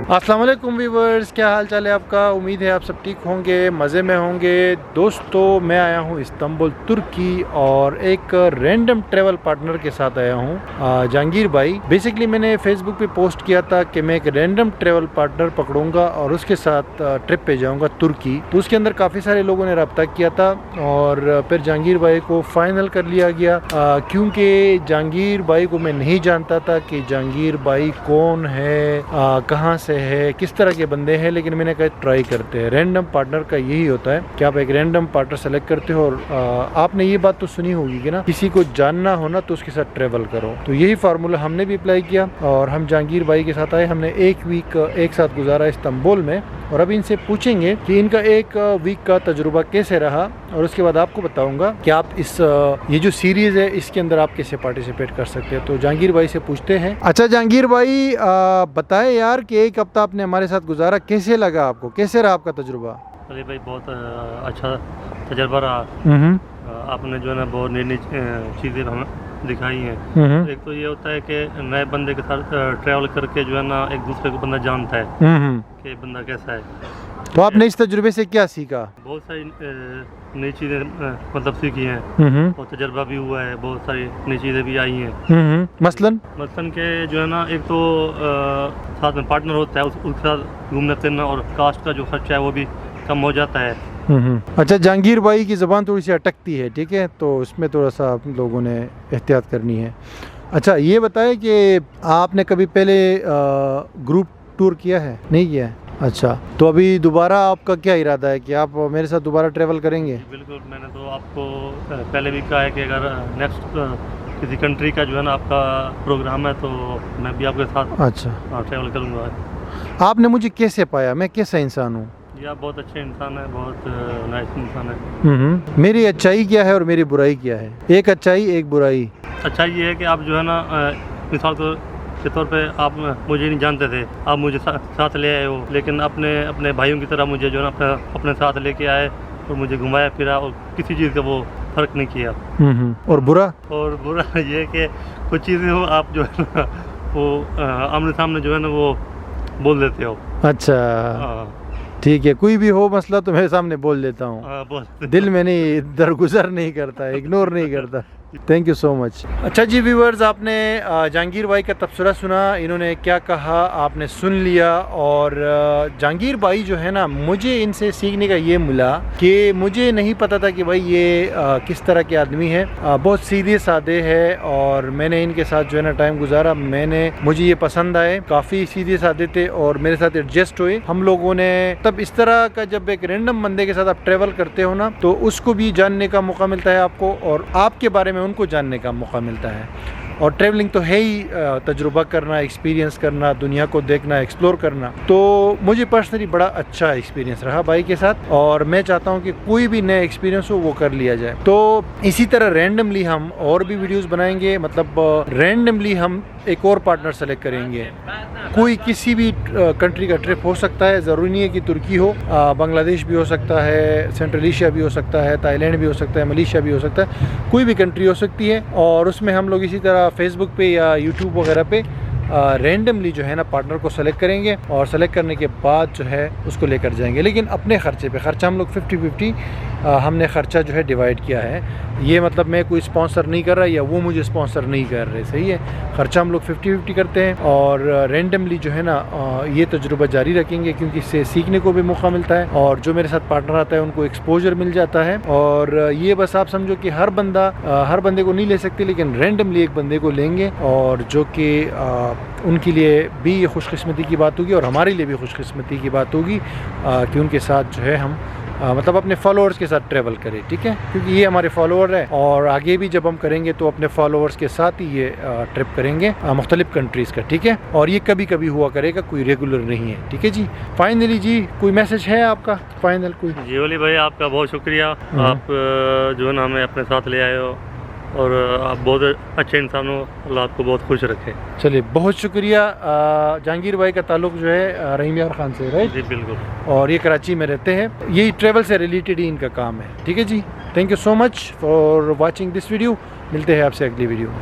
अस्सलाम वालेकुम व्यूवर्स, क्या हाल चाल है आपका। उम्मीद है आप सब ठीक होंगे, मज़े में होंगे। दोस्तों, मैं आया हूँ इस्तांबुल तुर्की और एक रैंडम ट्रैवल पार्टनर के साथ आया हूँ, जहांगीर भाई। बेसिकली मैंने फेसबुक पे पोस्ट किया था कि मैं एक रैंडम ट्रैवल पार्टनर पकड़ूंगा और उसके साथ ट्रिप पे जाऊँगा तुर्की। तो उसके अंदर काफ़ी सारे लोगों ने रब्ता किया था और फिर जहांगीर भाई को फाइनल कर लिया गया, क्योंकि जहांगीर भाई को मैं नहीं जानता था कि जहांगीर भाई कौन है, कहाँ से है, किस तरह के बंदे हैं। लेकिन मैंने कहा ट्राई करते हैं। रैंडम पार्टनर का यही होता है कि आप एक रैंडम पार्टनर सेलेक्ट करते हो और आपने ये बात तो सुनी होगी कि ना, किसी को जानना हो ना तो उसके साथ ट्रेवल करो। तो यही फार्मूला हमने भी अप्लाई किया और हम जहांगीर भाई के साथ आए। हमने एक वीक एक साथ गुजारा इस्तांबुल में और अब इनसे पूछेंगे कि इनका एक वीक का तजुर्बा कैसे रहा और उसके बाद आपको बताऊंगा कि आप इस ये जो सीरीज है इसके अंदर आप कैसे पार्टिसिपेट कर सकते हैं। तो जहांगीर भाई से पूछते हैं। अच्छा जहांगीर भाई, बताएं यार कि एक हफ्ता आपने हमारे साथ गुजारा, कैसे लगा आपको, कैसे रहा आपका तजुर्बा। अरे भाई, बहुत अच्छा तजर्बा रहा। आपने जो है ना बहुत नई नई चीज़ें हमें दिखाई हैं। एक तो ये होता है कि नए बंदे के साथ ट्रैवल करके जो है ना एक दूसरे को बंदा जानता है कि बंदा कैसा है। तो आपने इस तजुर्बे से क्या सीखा? बहुत सारी नई चीज़ें मतलब सीखी हैं और तजर्बा भी हुआ है। बहुत सारी नई चीज़ें भी आई हैं। मसलन के जो है ना, एक तो साथ में पार्टनर होता है, उसके साथ घूमना फिरना और कास्ट का जो खर्चा है वो भी कम हो जाता है। अच्छा, जहांगीर भाई की ज़बान थोड़ी सी अटकती है, ठीक है, तो उसमें थोड़ा सा आप लोगों ने एहतियात करनी है। अच्छा ये बताएं कि आपने कभी पहले ग्रुप टूर किया है? नहीं किया है। अच्छा, तो अभी दोबारा आपका क्या इरादा है कि आप मेरे साथ दोबारा ट्रैवल करेंगे? बिल्कुल, मैंने तो आपको पहले भी कहा है कि अगर नेक्स्ट किसी कंट्री का जो है ना आपका प्रोग्राम है तो मैं भी आपके साथ अच्छा ट्रैवल करूँगा। आपने मुझे कैसे पाया, मैं कैसा इंसान हूँ? या बहुत अच्छे इंसान है, बहुत नाइस इंसान है। मेरी अच्छाई क्या है और मेरी बुराई क्या है? एक अच्छाई एक बुराई। अच्छाई ये है कि आप जो है ना मिसाल के तौर पे आप मुझे नहीं जानते थे, आप मुझे साथ ले आए हो, लेकिन अपने भाइयों की तरह मुझे जो है ना अपने साथ लेके आए और मुझे घुमाया फिरा और किसी चीज़ का वो फर्क नहीं किया। और बुरा ये है कि कुछ चीज़ें हो आप जो है ना वो आमने सामने जो है ना वो बोल देते हो। अच्छा ठीक है, कोई भी हो मसला तो मेरे सामने बोल देता हूँ, दिल में नहीं, दरगुजर नहीं करता, इग्नोर नहीं करता। Thank you so much. अच्छा जी व्यूवर्स, आपने जहांगीर भाई का तबसरा सुना, इन्होंने क्या कहा आपने सुन लिया। और जहांगीर भाई जो है ना, मुझे इनसे सीखने का ये मिला कि मुझे नहीं पता था कि भाई ये किस तरह के आदमी है। बहुत सीधे साधे है और मैंने इनके साथ जो है ना टाइम गुजारा, मुझे ये पसंद आए, काफ़ी सीधे साधे थे और मेरे साथ एडजस्ट हुए हम लोगों ने। तब इस तरह का जब एक रैंडम बंदे के साथ आप ट्रेवल करते हो ना, तो उसको भी जानने का मौका मिलता है आपको और आपके बारे में उनको जानने का मौका मिलता है। और ट्रैवलिंग तो है ही तजुर्बा करना, एक्सपीरियंस करना, दुनिया को देखना, एक्सप्लोर करना। तो मुझे पर्सनली बड़ा अच्छा एक्सपीरियंस रहा भाई के साथ और मैं चाहता हूँ कि कोई भी नया एक्सपीरियंस हो वो कर लिया जाए। तो इसी तरह रैंडमली हम और भी वीडियोस बनाएंगे, मतलब रैंडमली हम एक और पार्टनर सेलेक्ट करेंगे। कोई किसी भी कंट्री का ट्रिप हो सकता है, ज़रूरी नहीं है कि तुर्की हो, बांग्लादेश भी हो सकता है, सेंट्रल एशिया भी हो सकता है, थाईलैंड भी हो सकता है, मलेशिया भी हो सकता है, कोई भी कंट्री हो सकती है। और उसमें हम लोग इसी तरह फेसबुक पे या यूट्यूब वगैरह पे रैंडमली जो है ना पार्टनर को सेलेक्ट करेंगे और सेलेक्ट करने के बाद जो है उसको लेकर जाएंगे, लेकिन अपने ख़र्चे पे। ख़र्चा हम लोग 50-50 हमने ख़र्चा जो है डिवाइड किया है। ये मतलब मैं कोई स्पॉन्सर नहीं कर रहा या वो मुझे स्पॉन्सर नहीं कर रहे, सही है। ख़र्चा हम लोग 50-50 करते हैं और रैंडमली जो है ना ये तजुर्बा जारी रखेंगे, क्योंकि इससे सीखने को भी मौका मिलता है और जो मेरे साथ पार्टनर आता है उनको एक्सपोजर मिल जाता है। और ये बस आप समझो कि हर बंदे को नहीं ले सकते, लेकिन रैंडमली एक बंदे को लेंगे और जो कि उनके लिए भी खुशकिस्मती की बात होगी और हमारे लिए भी खुशकिस्मती की बात होगी कि उनके साथ जो है हम मतलब अपने फॉलोअर्स के साथ ट्रैवल करें, ठीक है, क्योंकि ये हमारे फॉलोअर है और आगे भी जब हम करेंगे तो अपने फॉलोअर्स के साथ ही ये ट्रिप करेंगे मुख्तलिफ कंट्रीज़ का, ठीक है। और ये कभी कभी हुआ करेगा, कोई रेगुलर नहीं है, ठीक है जी। फाइनली जी कोई मैसेज है आपका फाइनल कोई? जी वली भाई, आपका बहुत शुक्रिया, आप जो है ना हमें अपने साथ ले आए हो और आप बहुत अच्छे इंसान हो, अल्लाह आपको बहुत खुश रखे। चलिए बहुत शुक्रिया। जहांगीर भाई का ताल्लुक जो है रहीम यार खान से, राइट? जी बिल्कुल। और ये कराची में रहते हैं, यही ट्रैवल से रिलेटेड ही इनका काम है, ठीक है जी। Thank you so much for watching this video. मिलते हैं आपसे अगली वीडियो में।